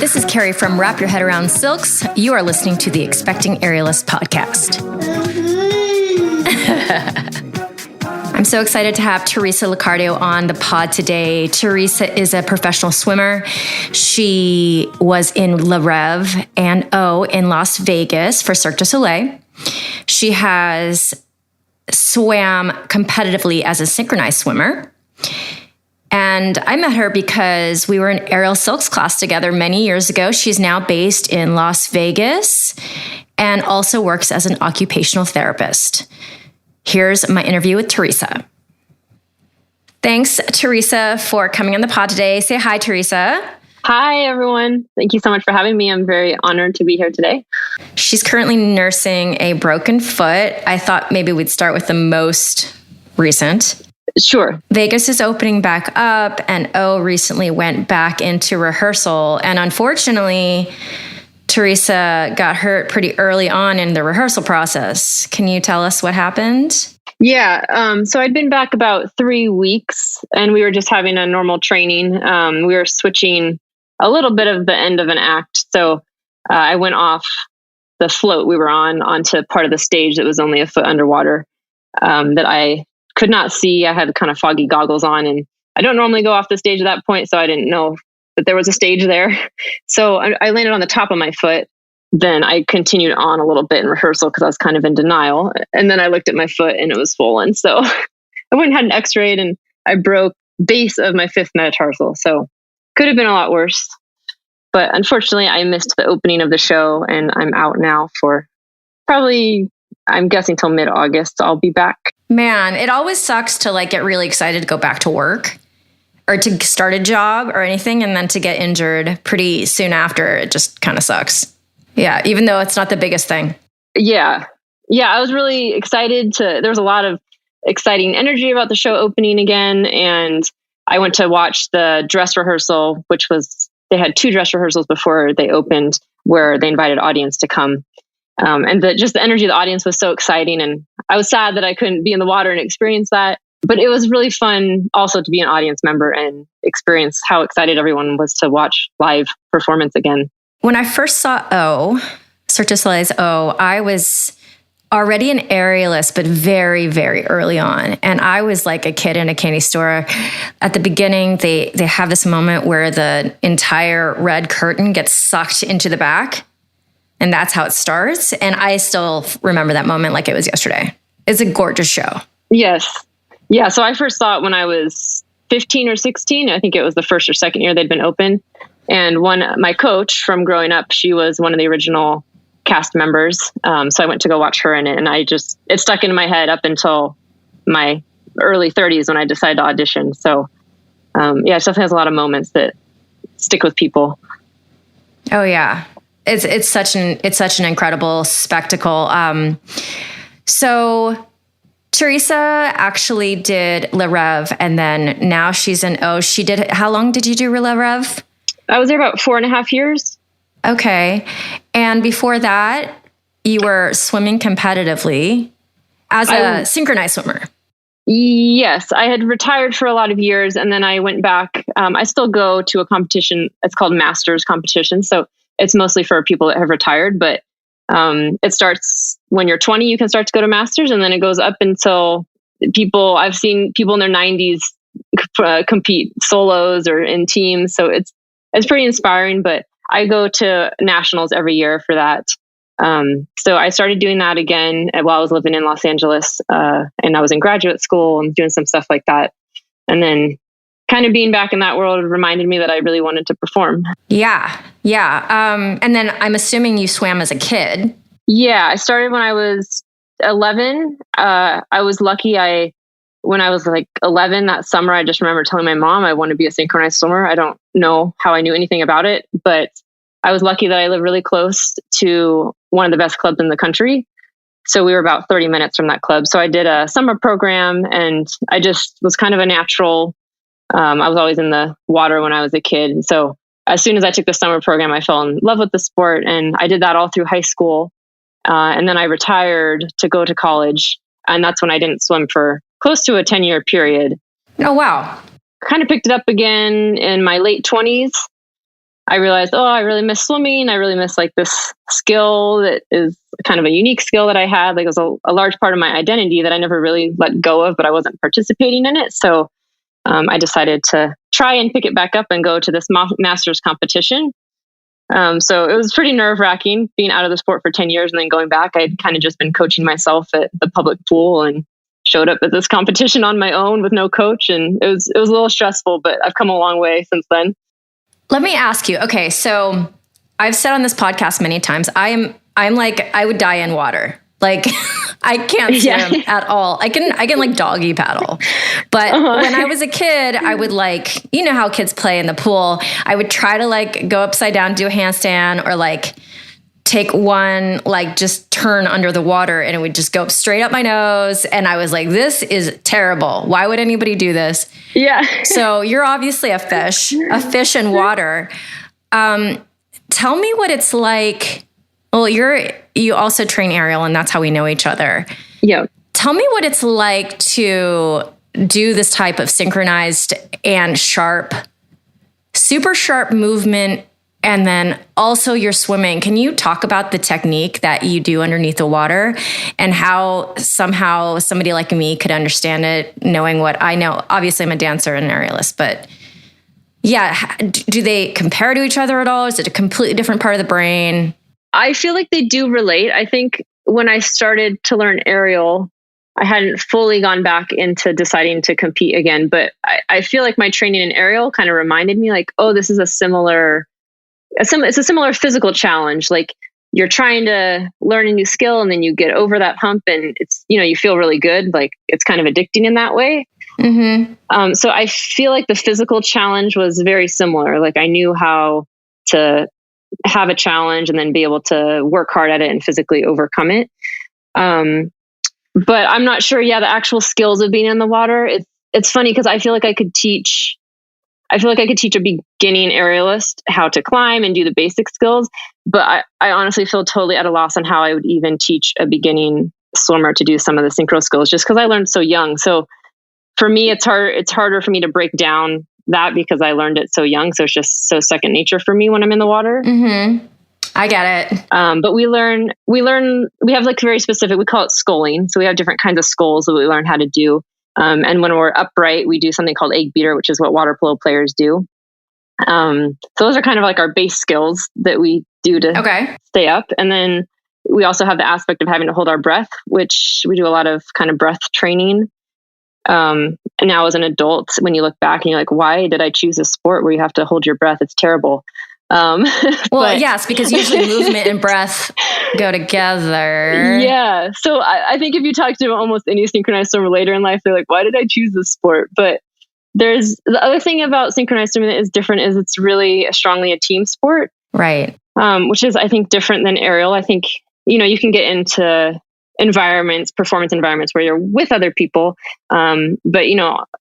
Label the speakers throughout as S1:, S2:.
S1: this is Carrie from Wrap Your Head Around Silks. You are listening to the Expecting Aerialist podcast. I'm so excited to have Teresa Liccardo on the pod today. Teresa is a professional swimmer. She was in Le Rêve and O in Las Vegas for Cirque du Soleil. She has swam competitively as a synchronized swimmer. And I met her because we were in aerial silks class together many years ago. She's now based in Las Vegas and also works as an occupational therapist. Here's my interview with Teresa. Thanks, Teresa, for coming on the pod today. Say hi, Teresa.
S2: Hi, everyone. Thank you so much for having me. I'm very honored to be here today.
S1: She's currently nursing a broken foot. I thought maybe we'd start with the most recent.
S2: Sure.
S1: Vegas is opening back up, and O recently went back into rehearsal. And unfortunately, Teresa got hurt pretty early on in the rehearsal process. Can you tell us what happened?
S2: Yeah. So I'd been back about 3 weeks, and we were just having a normal training. We were switching a little bit of the end of an act. So I went off the float we were on onto part of the stage that was only a foot underwater that I could not see. I had kind of foggy goggles on, and I don't normally go off the stage at that point, so I didn't know that there was a stage there. So I landed on the top of my foot. Then I continued on a little bit in rehearsal because I was kind of in denial. And then I looked at my foot and it was swollen. So I went and had an x-ray, and I broke base of my fifth metatarsal. So could have been a lot worse. But unfortunately, I missed the opening of the show, and I'm out now for probably, I'm guessing, till mid-August. I'll be back.
S1: Man, it always sucks to get really excited to go back to work or to start a job or anything, and then to get injured pretty soon after. It just kind of sucks. Yeah, even though it's not the biggest thing.
S2: Yeah. I was really excited there was a lot of exciting energy about the show opening again. And I went to watch the dress rehearsal, they had 2 dress rehearsals before they opened, where they invited audience to come. And the energy of the audience was so exciting. And I was sad that I couldn't be in the water and experience that. But it was really fun also to be an audience member and experience how excited everyone was to watch live performance again.
S1: When I first saw Cirque du Soleil's I was already an aerialist, but very, very early on. And I was like a kid in a candy store. At the beginning, they have this moment where the entire red curtain gets sucked into the back. And that's how it starts. And I still remember that moment like it was yesterday. It's a gorgeous show.
S2: Yes. Yeah. So I first saw it when I was 15 or 16. I think it was the first or second year they'd been open. And my coach from growing up, she was one of the original cast members. So I went to go watch her in it. And it stuck in my head up until my early 30s when I decided to audition. So it definitely has a lot of moments that stick with people.
S1: Oh yeah. It's such an incredible spectacle. So Teresa actually did Le Rêve, and then now she's in O. How long did you do Le Rêve?
S2: I was there about 4.5 years.
S1: Okay. And before that, you were swimming competitively as a synchronized swimmer.
S2: Yes. I had retired for a lot of years, and then I went back. I still go to a competition. It's called Masters competition. So it's mostly for people that have retired, but it starts when you're 20, you can start to go to Masters, and then it goes up until I've seen people in their 90s compete solos or in teams. So it's pretty inspiring, but I go to nationals every year for that. So I started doing that again while I was living in Los Angeles, and I was in graduate school and doing some stuff like that. And then kind of being back in that world reminded me that I really wanted to perform.
S1: Yeah. And then I'm assuming you swam as a kid.
S2: Yeah, I started when I was 11. I was lucky. When I was like 11 that summer, I just remember telling my mom I want to be a synchronized swimmer. I don't know how I knew anything about it, but I was lucky that I lived really close to one of the best clubs in the country. So we were about 30 minutes from that club. So I did a summer program, and I just was kind of a natural. I was always in the water when I was a kid. And so as soon as I took the summer program, I fell in love with the sport, and I did that all through high school. And then I retired to go to college. And that's when I didn't swim for close to a 10-year period.
S1: Oh, wow.
S2: Kind of picked it up again in my late 20s. I realized, oh, I really miss swimming. I really miss like this skill that is kind of a unique skill that I had. Like it was a large part of my identity that I never really let go of, but I wasn't participating in it. So I decided to try and pick it back up and go to this master's competition. So it was pretty nerve wracking being out of the sport for 10 years and then going back. I'd kind of just been coaching myself at the public pool and showed up at this competition on my own with no coach. And it was a little stressful, but I've come a long way since then.
S1: Let me ask you. Okay. So I've said on this podcast many times, I'm like, I would die in water. Like I can't swim at all. I can like doggy paddle. But when I was a kid, I would like, you know how kids play in the pool. I would try to like go upside down, do a handstand, or like take one, like just turn under the water and it would just go straight up my nose. And I was like, this is terrible. Why would anybody do this?
S2: Yeah.
S1: So you're obviously a fish in water. Tell me what it's like. Well, you also train aerial, and that's how we know each other.
S2: Yeah.
S1: Tell me what it's like to do this type of synchronized and super sharp movement, and then also you're swimming. Can you talk about the technique that you do underneath the water and how somehow somebody like me could understand it, knowing what I know? Obviously, I'm a dancer and an aerialist, but yeah, do they compare to each other at all? Is it a completely different part of the brain?
S2: I feel like they do relate. I think when I started to learn aerial, I hadn't fully gone back into deciding to compete again, but I feel like my training in aerial kind of reminded me like, oh, this is it's a similar physical challenge. Like you're trying to learn a new skill and then you get over that hump and it's, you feel really good. Like it's kind of addicting in that way. Mm-hmm. So I feel like the physical challenge was very similar. Like I knew how to have a challenge and then be able to work hard at it and physically overcome it. But I'm not sure. Yeah, the actual skills of being in the water. It's funny because I feel like I could teach a beginning aerialist how to climb and do the basic skills. But I honestly feel totally at a loss on how I would even teach a beginning swimmer to do some of the synchro skills, just because I learned so young. So for me, it's harder for me to break down that because I learned it so young. So it's just so second nature for me when I'm in the water.
S1: Mm-hmm. I get it.
S2: But we have like very specific, we call it sculling. So we have different kinds of sculls that we learn how to do. And when we're upright, we do something called egg beater, which is what water polo players do. So those are kind of like our base skills that we do to stay up. And then we also have the aspect of having to hold our breath, which we do a lot of kind of breath training. And now as an adult, when you look back and you're like, why did I choose a sport where you have to hold your breath? It's terrible.
S1: Well, yes, because usually movement and breath go together.
S2: Yeah. So I think if you talk to almost any synchronized swimmer later in life, they're like, why did I choose this sport? But there's the other thing about synchronized swimming that is different is it's really strongly a team sport.
S1: Right.
S2: Which is, I think, different than aerial. I think, you can get into performance environments where you're with other people. But,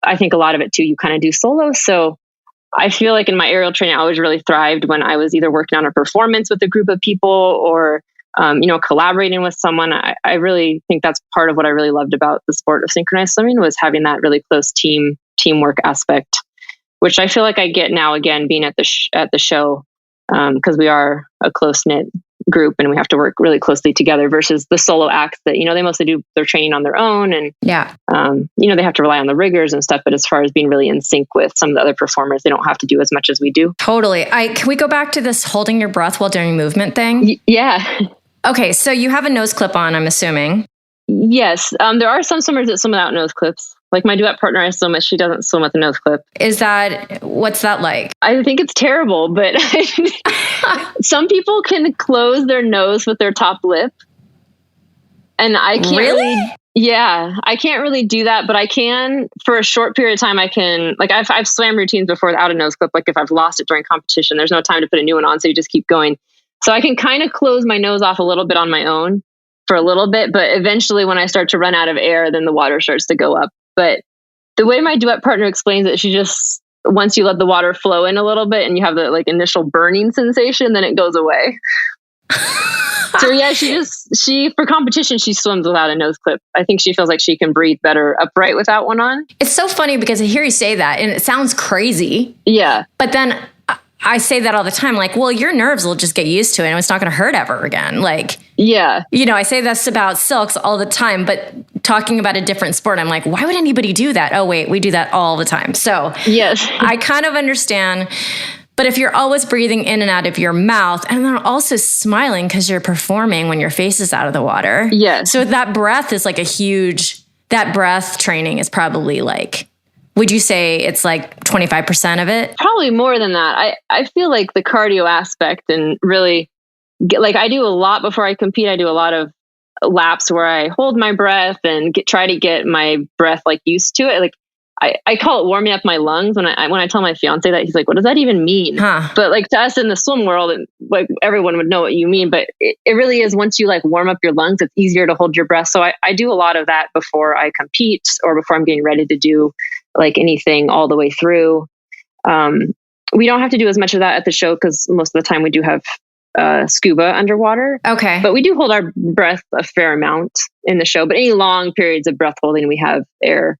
S2: I think a lot of it too, you kind of do solo. So I feel like in my aerial training, I always really thrived when I was either working on a performance with a group of people or, collaborating with someone. I really think that's part of what I really loved about the sport of synchronized swimming was having that really close teamwork aspect, which I feel like I get now again, being at the show, because we are a close knit group and we have to work really closely together versus the solo acts that, they mostly do their training on their own. And, they have to rely on the riggers and stuff. But as far as being really in sync with some of the other performers, they don't have to do as much as we do.
S1: Totally. Can we go back to this holding your breath while doing movement thing?
S2: Yeah.
S1: Okay. So you have a nose clip on, I'm assuming.
S2: Yes. There are some swimmers that swim without nose clips. Like my duet partner I swim with, she doesn't swim with a nose clip.
S1: What's that like?
S2: I think it's terrible, but some people can close their nose with their top lip. And I can't really? I can't really do that, but I can for a short period of time. I can, like I've swam routines before without a nose clip. Like if I've lost it during competition, there's no time to put a new one on. So you just keep going. So I can kind of close my nose off a little bit on my own for a little bit, but eventually when I start to run out of air, then the water starts to go up. But the way my duet partner explains it, she just, once you let the water flow in a little bit and you have the like initial burning sensation, then it goes away. So yeah, she for competition, she swims without a nose clip. I think she feels like she can breathe better upright without one on.
S1: It's so funny because I hear you say that and it sounds crazy.
S2: Yeah.
S1: But then I say that all the time, like, well, your nerves will just get used to it and it's not going to hurt ever again. Like,
S2: yeah,
S1: I say this about silks all the time, but talking about a different sport, I'm like, why would anybody do that? Oh, wait, we do that all the time. So
S2: yes,
S1: I kind of understand. But if you're always breathing in and out of your mouth and then also smiling because you're performing when your face is out of the water.
S2: Yes.
S1: So that breath is like that breath training is probably like, would you say it's like 25% of it?
S2: Probably more than that. I feel like the cardio aspect and really like I do a lot before I compete. I do a lot of laps where I hold my breath and try to get my breath like used to it. Like I call it warming up my lungs. When I tell my fiance that, he's like, what does that even mean?
S1: Huh.
S2: But like to us in the swim world, and like everyone would know what you mean, but it really is, once you like warm up your lungs, it's easier to hold your breath. So I do a lot of that before I compete or before I'm getting ready to do like anything all the way through. We don't have to do as much of that at the show because most of the time we do have scuba underwater.
S1: Okay.
S2: But we do hold our breath a fair amount in the show, but any long periods of breath holding, we have air.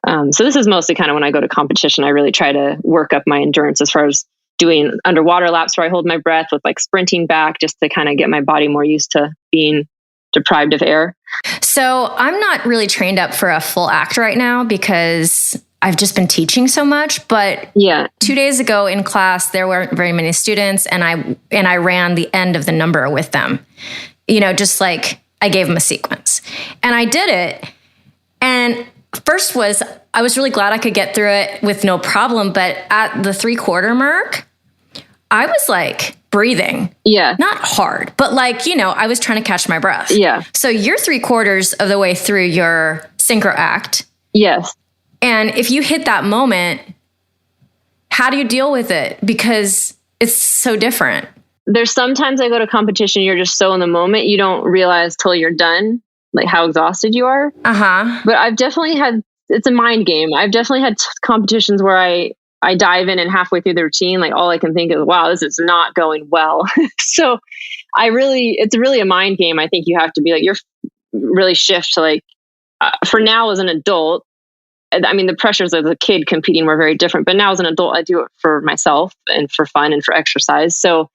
S2: So this is mostly kind of when I go to competition, I really try to work up my endurance as far as doing underwater laps where I hold my breath with like sprinting back just to kind of get my body more used to being deprived of air.
S1: So I'm not really trained up for a full act right now because I've just been teaching so much. But 2 days ago in class, there weren't very many students and I ran the end of the number with them, just like I gave them a sequence and I did it. And first I was really glad I could get through it with no problem. But at the 3/4 mark, I was like breathing.
S2: Yeah.
S1: Not hard, but like, I was trying to catch my breath.
S2: Yeah.
S1: So you're 3/4 of the way through your synchro act.
S2: Yes.
S1: And if you hit that moment, how do you deal with it? Because it's so different.
S2: There's sometimes I go to competition, you're just so in the moment, you don't realize till you're done, like how exhausted you are.
S1: Uh-huh.
S2: But I've definitely it's a mind game. I've definitely had competitions where I dive in and halfway through the routine, like all I can think is, wow, this is not going well. So it's really a mind game. I think you have to be like, you're really shift to like, for now as an adult, I mean, the pressures of a kid competing were very different, but now as an adult, I do it for myself and for fun and for exercise. So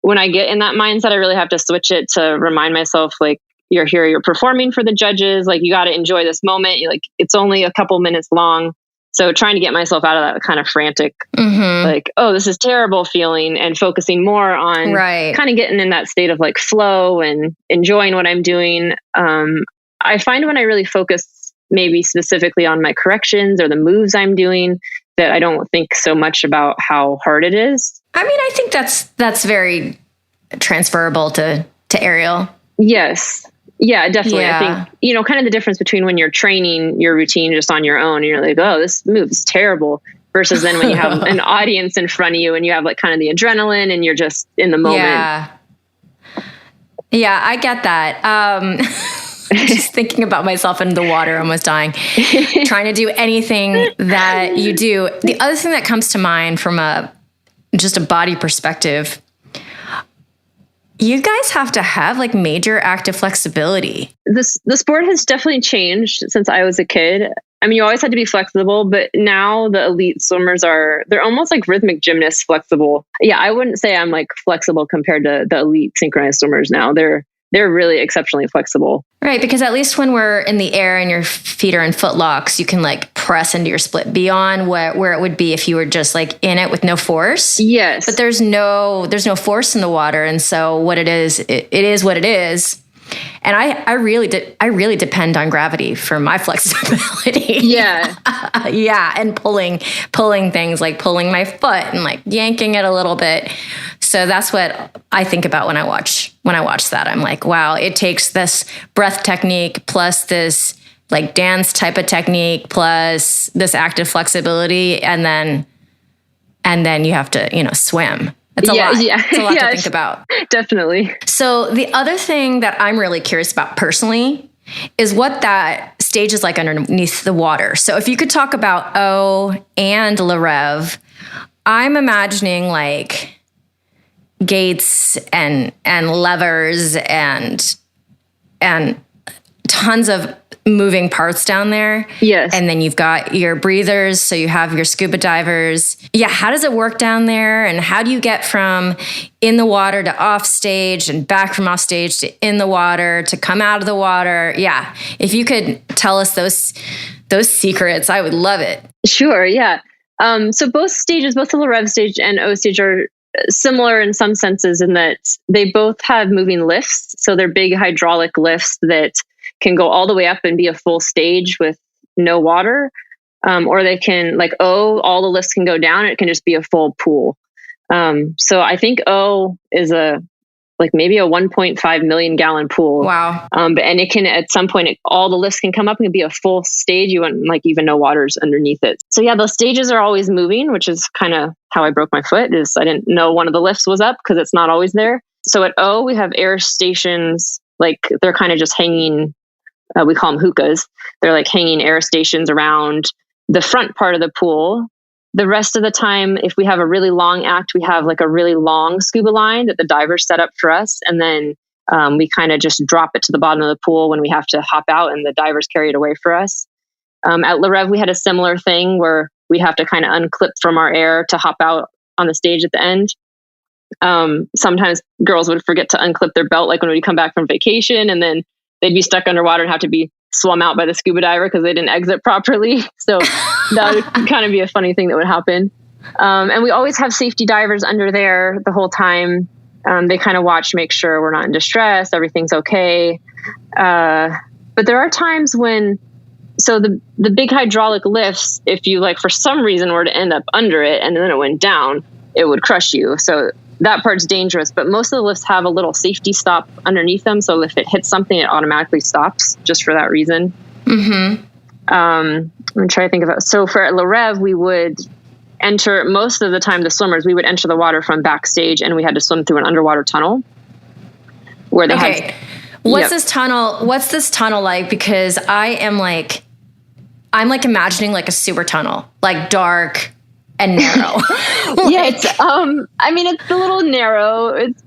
S2: when I get in that mindset, I really have to switch it to remind myself, like, you're here, you're performing for the judges. Like, you got to enjoy this moment. Like, it's only a couple minutes long. So trying to get myself out of that kind of frantic, like, oh, this is terrible feeling, and focusing more on kind of getting in that state of like flow and enjoying what I'm doing. I find when I really focus maybe specifically on my corrections or the moves I'm doing, that I don't think so much about how hard it is.
S1: I mean, I think that's very transferable to aerial.
S2: Yes. Yeah, definitely.
S1: Yeah.
S2: I think, kind of the difference between when you're training your routine just on your own and you're like, oh, this move is terrible, versus then when you have an audience in front of you and you have like kind of the adrenaline and you're just in the moment.
S1: Yeah, I get that. Just thinking about myself in the water, almost dying, trying to do anything that you do. The other thing that comes to mind from just a body perspective, you guys have to have like major active flexibility.
S2: The sport has definitely changed since I was a kid. I mean, you always had to be flexible, but now the elite swimmers they're almost like rhythmic gymnasts flexible. Yeah, I wouldn't say I'm like flexible compared to the elite synchronized swimmers now. They're really exceptionally flexible.
S1: Right, because at least when we're in the air and your feet are in foot locks, you can like press into your split beyond where it would be if you were just like in it with no force.
S2: Yes.
S1: But there's no force in the water. And so what it is what it is. And I really depend on gravity for my flexibility.
S2: Yeah.
S1: Yeah. And pulling things, like pulling my foot and like yanking it a little bit. So that's what I think about when I watch that. I'm like, wow, it takes this breath technique plus this like dance type of technique plus this active flexibility. And then you have to, swim. It's a lot. Yeah. It's a lot to think about.
S2: Definitely.
S1: So the other thing that I'm really curious about personally is what that stage is like underneath the water. So if you could talk about O and Le Rêve, I'm imagining like gates and levers and tons of moving parts down there.
S2: Yes.
S1: And then you've got your breathers. So you have your scuba divers. Yeah. How does it work down there? And how do you get from in the water to off stage and back from off stage to in the water to come out of the water? Yeah. If you could tell us those secrets, I would love it.
S2: Sure. Yeah. So both stages, both the Le Rêve stage and O stage, are similar in some senses in that they both have moving lifts. So they're big hydraulic lifts that can go all the way up and be a full stage with no water. Or they can, like all the lifts can go down. It can just be a full pool. So I think O is maybe a 1.5 million gallon pool.
S1: Wow.
S2: And it can, at some point, all the lifts can come up and be a full stage. You wouldn't even no water's underneath it. So yeah, those stages are always moving, which is kind of how I broke my foot. Is I didn't know one of the lifts was up because it's not always there. So at O, we have air stations, they're kind of just hanging, we call them hookahs. They're like hanging air stations around the front part of the pool. The rest of the time, if we have a really long act, we have a really long scuba line that the divers set up for us. And then we kind of just drop it to the bottom of the pool when we have to hop out, and the divers carry it away for us. At Le Rêve, we had a similar thing where we'd have to kind of unclip from our air to hop out on the stage at the end. Sometimes girls would forget to unclip their belt, like when we come back from vacation, and then they'd be stuck underwater and have to be swum out by the scuba diver because they didn't exit properly. So that would kind of be a funny thing that would happen. And we always have safety divers under there the whole time. They kind of watch, make sure we're not in distress, everything's okay. But there are times when, so the big hydraulic lifts, if you for some reason were to end up under it and then it went down, it would crush you. So that part's dangerous, but most of the lifts have a little safety stop underneath them. So if it hits something, it automatically stops just for that reason. Mm-hmm. I'm trying to think of it. So for Le Rêve, we would enter, most of the time, the swimmers, we would enter the water from backstage, and we had to swim through an underwater tunnel where they had.
S1: What's this tunnel like? Because I'm imagining a sewer tunnel, dark and narrow.
S2: Yeah, it's it's a little narrow. It's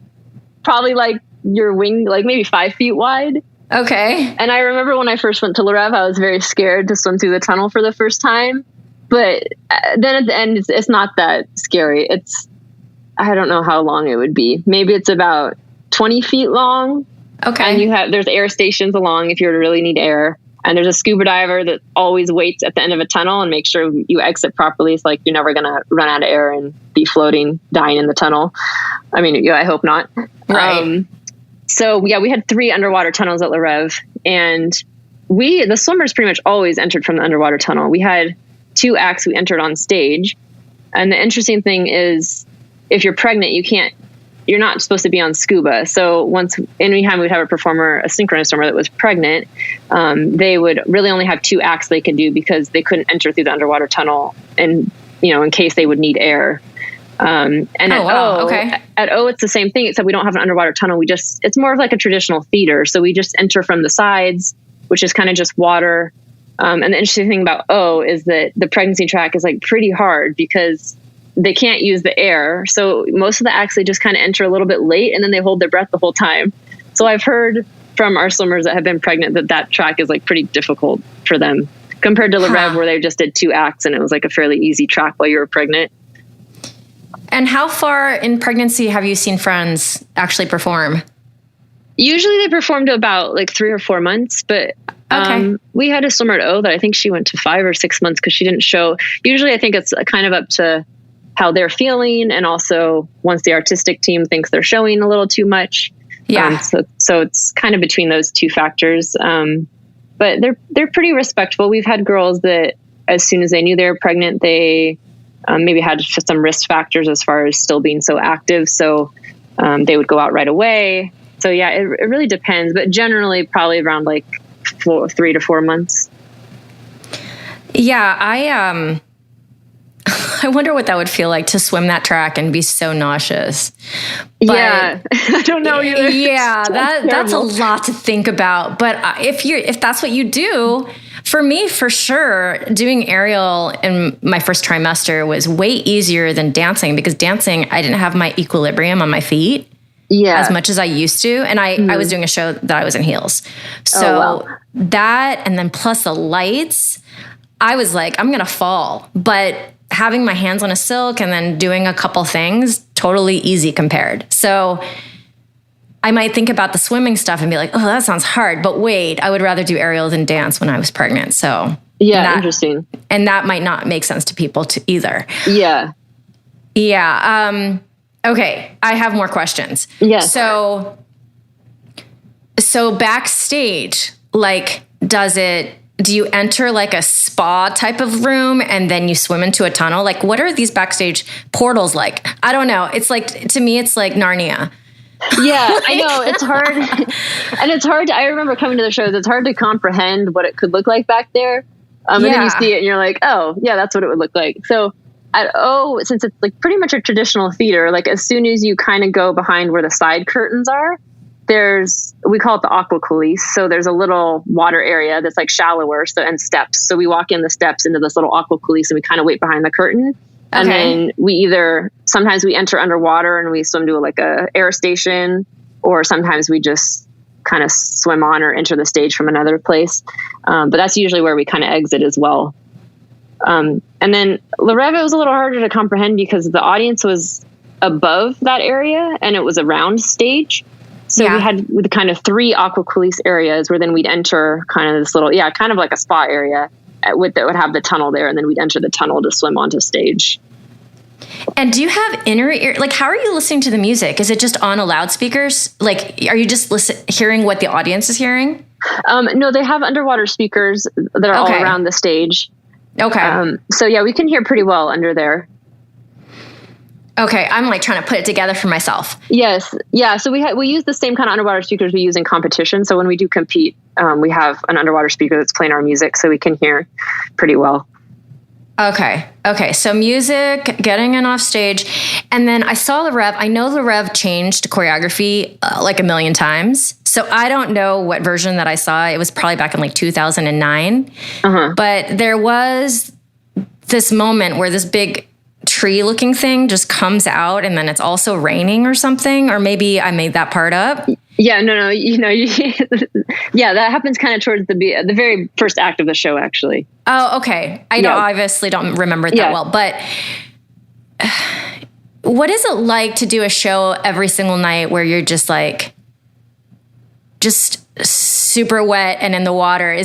S2: probably your wing, maybe 5 feet wide.
S1: Okay.
S2: And I remember when I first went to Le Rêve, I was very scared to swim through the tunnel for the first time. But then at the end, it's not that scary. I don't know how long it would be. Maybe it's about 20 feet long.
S1: Okay.
S2: And there's air stations along if you really need air. And there's a scuba diver that always waits at the end of a tunnel and makes sure you exit properly. It's you're never going to run out of air and be floating, dying in the tunnel. I mean, I hope not.
S1: Right.
S2: So yeah, we had 3 underwater tunnels at Le Rêve, and the swimmers pretty much always entered from the underwater tunnel. We had 2 acts we entered on stage. And the interesting thing is, if you're pregnant, you're not supposed to be on scuba. So anytime we'd have a performer, a synchronous swimmer that was pregnant, they would really only have 2 acts they could do because they couldn't enter through the underwater tunnel, and in case they would need air. And at O, it's the same thing, except we don't have an underwater tunnel. It's more of a traditional theater. So we just enter from the sides, which is kind of just water. And the interesting thing about O is that the pregnancy track is pretty hard because they can't use the air. So most of the acts, they just kind of enter a little bit late, and then they hold their breath the whole time. So I've heard from our swimmers that have been pregnant that track is pretty difficult for them compared to Le Rêve, where they just did 2 acts and it was a fairly easy track while you were pregnant.
S1: And how far in pregnancy have you seen friends actually perform?
S2: Usually they perform to about 3 or 4 months, but we had a swimmer at O that I think she went to 5 or 6 months because she didn't show. Usually I think it's kind of up to how they're feeling, and also once the artistic team thinks they're showing a little too much.
S1: Yeah.
S2: So it's kind of between those 2 factors. But they're pretty respectful. We've had girls that as soon as they knew they were pregnant, they maybe had some risk factors as far as still being so active. So they would go out right away. So yeah, it really depends, but generally probably around 3 to 4 months.
S1: Yeah. I wonder what that would feel like to swim that track and be so nauseous. But
S2: yeah, I don't know either.
S1: Yeah, that's a lot to think about. But if that's what you do, for me, for sure, doing aerial in my first trimester was way easier than dancing, because dancing, I didn't have my equilibrium on my feet. as much as I used to. And I was doing a show that I was in heels. So that, and then plus the lights, I was like, I'm going to fall. But having my hands on a silk and then doing a couple things, totally easy compared. So I might think about the swimming stuff and be like, oh, that sounds hard. But wait, I would rather do aerial than dance when I was pregnant. So
S2: yeah, interesting.
S1: And that might not make sense to people either.
S2: Yeah.
S1: Yeah. Okay. I have more questions.
S2: Yes.
S1: So backstage, like, do you enter like a spa type of room and then you swim into a tunnel? Like, what are these backstage portals like? I don't know. It's like, to me, it's like Narnia.
S2: Yeah, I know. It's hard. And it's hard. I remember coming to the shows. It's hard to comprehend what it could look like back there. And then you see it and you're like, oh, yeah, that's what it would look like. So at since it's like pretty much a traditional theater, like as soon as you kind of go behind where the side curtains are, we call it the aqua coulisse. So there's a little water area that's like shallower, and steps. So we walk in the steps into this little aqua coulisse and we kind of wait behind the curtain. And then sometimes we enter underwater and we swim to like a air station, or sometimes we just kind of swim on or enter the stage from another place. But that's usually where we kind of exit as well. And then Le Rêve, it was a little harder to comprehend because the audience was above that area and it was a round stage. So we had the kind of 3 aqua coulisse areas where then we'd enter kind of this little, kind of like a spa area that would have the tunnel there. And then we'd enter the tunnel to swim onto stage.
S1: And do you have inner ear? Like, how are you listening to the music? Is it just on a loudspeakers? Like, are you just hearing what the audience is hearing?
S2: No, they have underwater speakers that are all around the stage.
S1: Okay.
S2: So yeah, we can hear pretty well under there.
S1: Okay. I'm like trying to put it together for myself.
S2: Yes. Yeah. So we use the same kind of underwater speakers we use in competition. So when we do compete, we have an underwater speaker that's playing our music so we can hear pretty well.
S1: Okay. So music, getting in off stage. And then I saw Le Rêve. I know Le Rêve changed choreography like a million times. So I don't know what version that I saw. It was probably back in like 2009. But there was this moment where this big tree looking thing just comes out and then it's also raining or something. Or maybe I made that part up.
S2: Yeah, no. Yeah, that happens kind of towards the very first act of the show, actually.
S1: Oh, okay. I obviously don't remember it that well, but what is it like to do a show every single night where you're just super wet and in the water? Are you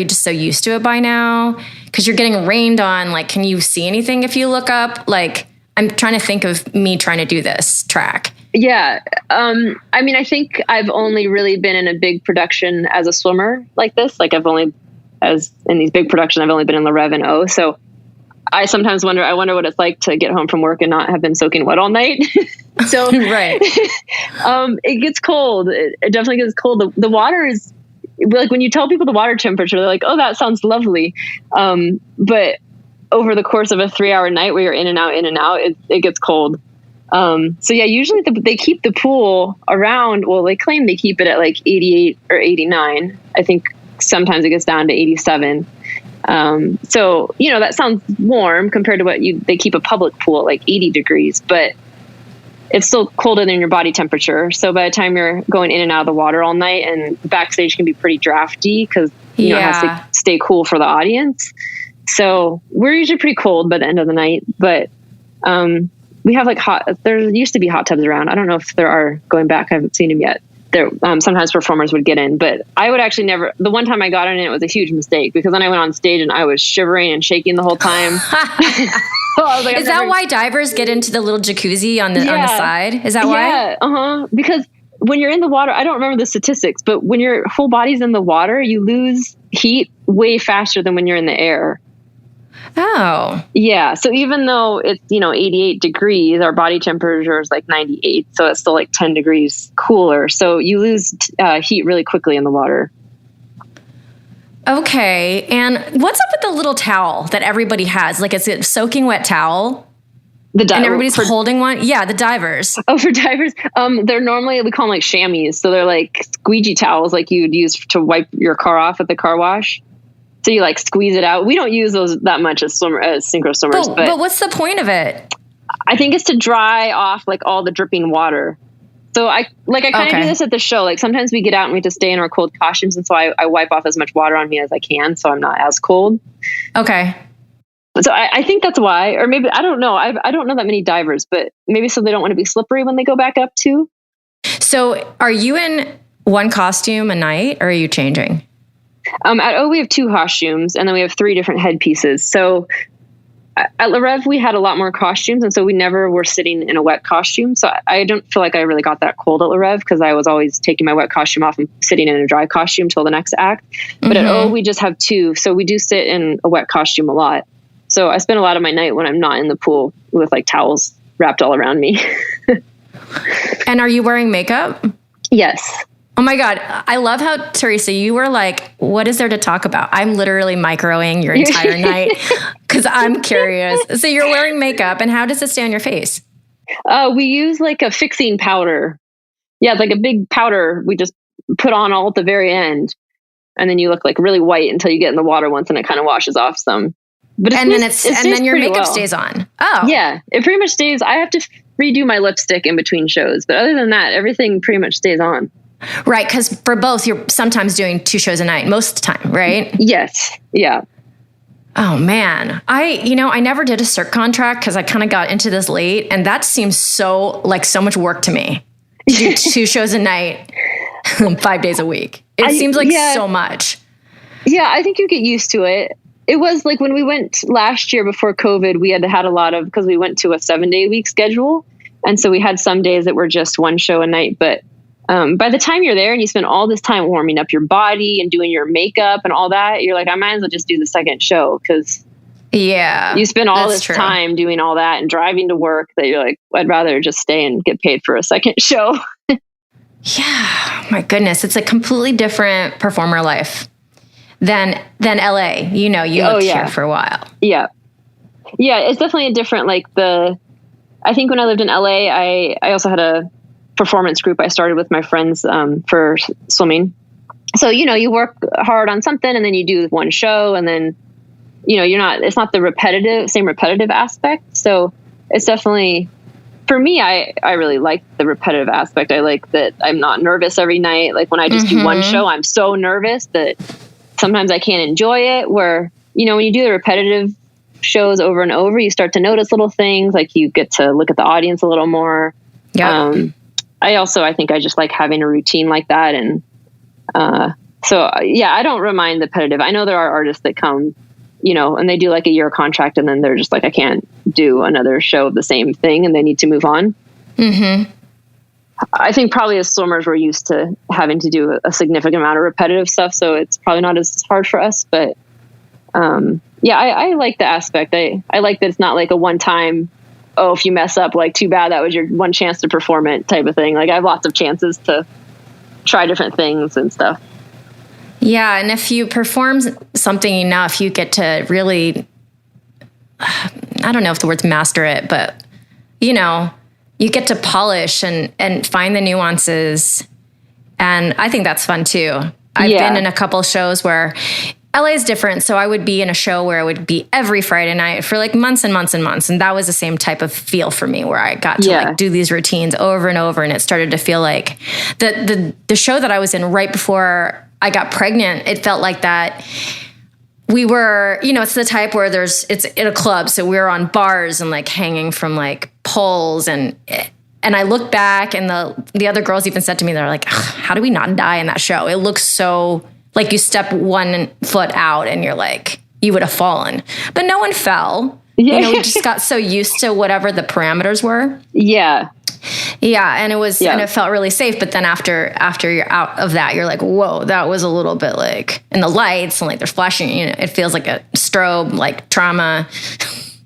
S1: just so used to it by now? Because you're getting rained on. Like, can you see anything if you look up? Like, I'm trying to think of me trying to do this track.
S2: Yeah. I mean, I think I've only really been in a big production as a swimmer like this. Like in these big productions, I've only been in Le Rêve and O. So I sometimes wonder what it's like to get home from work and not have been soaking wet all night. So
S1: right.
S2: It gets cold. It definitely gets cold. The water is like, when you tell people the water temperature, they're like, oh, that sounds lovely. But over the course of a 3-hour night where you're in and out, it gets cold. So yeah, usually they keep the pool around. Well, they claim they keep it at like 88 or 89. I think sometimes it gets down to 87. So, that sounds warm compared to what they keep a public pool at like 80 degrees, but it's still colder than your body temperature. So by the time you're going in and out of the water all night, and backstage can be pretty drafty because, it has to stay cool for the audience. So we're usually pretty cold by the end of the night, but, we have like there used to be hot tubs around. I don't know if there are going back. I haven't seen them yet. There, sometimes performers would get in, but I would actually never. The one time I got in, it was a huge mistake because then I went on stage and I was shivering and shaking the whole time. Like,
S1: is that why divers get into the little jacuzzi on the side? Is that why?
S2: Yeah. Because when you're in the water, I don't remember the statistics, but when your whole body's in the water, you lose heat way faster than when you're in the air.
S1: Oh.
S2: Yeah. So even though it's, 88 degrees, our body temperature is like 98. So it's still like 10 degrees cooler. So you lose heat really quickly in the water.
S1: Okay. And what's up with the little towel that everybody has? Like, is it a soaking wet towel? And everybody's holding one? Yeah, the divers.
S2: Oh, for divers? They're normally, we call them like chamois. So they're like squeegee towels like you would use to wipe your car off at the car wash. So you like squeeze it out. We don't use those that much as synchro swimmers. But
S1: what's the point of it?
S2: I think it's to dry off like all the dripping water. So I kind of do this at the show. Like sometimes we get out and we have to stay in our cold costumes. And so I wipe off as much water on me as I can. So I'm not as cold.
S1: Okay.
S2: So I think that's why, or maybe, I don't know. I don't know that many divers, but maybe so they don't want to be slippery when they go back up too. So
S1: are you in one costume a night or are you changing?
S2: We have 2 costumes and then we have 3 different headpieces. So at Le Rêve, we had a lot more costumes. And so we never were sitting in a wet costume. So I don't feel like I really got that cold at Le Rêve because I was always taking my wet costume off and sitting in a dry costume till the next act. But at O, we just have 2. So we do sit in a wet costume a lot. So I spend a lot of my night when I'm not in the pool with like towels wrapped all around me.
S1: And are you wearing makeup?
S2: Yes.
S1: Oh my God. I love how, Teresa, you were like, what is there to talk about? I'm literally microing your entire night because I'm curious. So you're wearing makeup and how does it stay on your face?
S2: We use like a fixing powder. Yeah, it's like a big powder we just put on all at the very end. And then you look like really white until you get in the water once and it kind of washes off some. But
S1: then your makeup stays on. Oh.
S2: Yeah, it pretty much stays. I have to redo my lipstick in between shows. But other than that, everything pretty much stays on.
S1: Right, because for both, you're sometimes doing 2 shows a night, most of the time, right?
S2: Yes, yeah.
S1: Oh, man. I never did a Cirque contract because I kind of got into this late, and that seems so much work to me. To do 2 shows a night, 5 days a week. It seems like so much.
S2: Yeah, I think you get used to it. It was like when we went last year before COVID, we had a lot of, because we went to a 7-day-a-week schedule. And so we had some days that were just 1 show a night, but by the time you're there and you spend all this time warming up your body and doing your makeup and all that, you're like, I might as well just do the second show because you spend all this time doing all that and driving to work that you're like, I'd rather just stay and get paid for a second show.
S1: Yeah, my goodness. It's a completely different performer life than LA. You lived here for a while.
S2: Yeah. Yeah, it's definitely a different, I think when I lived in LA, I also had a performance group I started with my friends for swimming. So, you work hard on something and then you do 1 show and then, it's not the same repetitive aspect. So it's definitely, for me, I really like the repetitive aspect. I like that I'm not nervous every night. Like when I just do 1 show, I'm so nervous that sometimes I can't enjoy it where, when you do the repetitive shows over and over, you start to notice little things, like you get to look at the audience a little more. Yeah. I think I just like having a routine like that. And I don't remind the repetitive. I know there are artists that come, and they do like a year contract and then they're just like, I can't do another show of the same thing and they need to move on. Mm-hmm. I think probably as swimmers, we're used to having to do a significant amount of repetitive stuff. So it's probably not as hard for us, but I like the aspect. I like that it's not like a one-time, if you mess up, like too bad, that was your 1 chance to perform it type of thing. Like I have lots of chances to try different things and stuff.
S1: Yeah. And if you perform something enough, you get to really, I don't know if the word's master it, but you get to polish and find the nuances. And I think that's fun too. I've been in a couple shows where LA is different. So I would be in a show where it would be every Friday night for like months and months and months. And that was the same type of feel for me where I got to do these routines over and over. And it started to feel like the show that I was in right before I got pregnant, it felt like that we were, it's the type where it's in a club. So we were on bars and like hanging from like poles and I look back and the other girls even said to me, they're like, how do we not die in that show? It looks so like you step 1 foot out and you're like, you would have fallen, but no one fell. Yeah. We just got so used to whatever the parameters were. Yeah. Yeah. And it was, and it felt really safe. But then after you're out of that, you're like, whoa, that was a little bit like, and the lights and like they're flashing, it feels like a strobe, like trauma,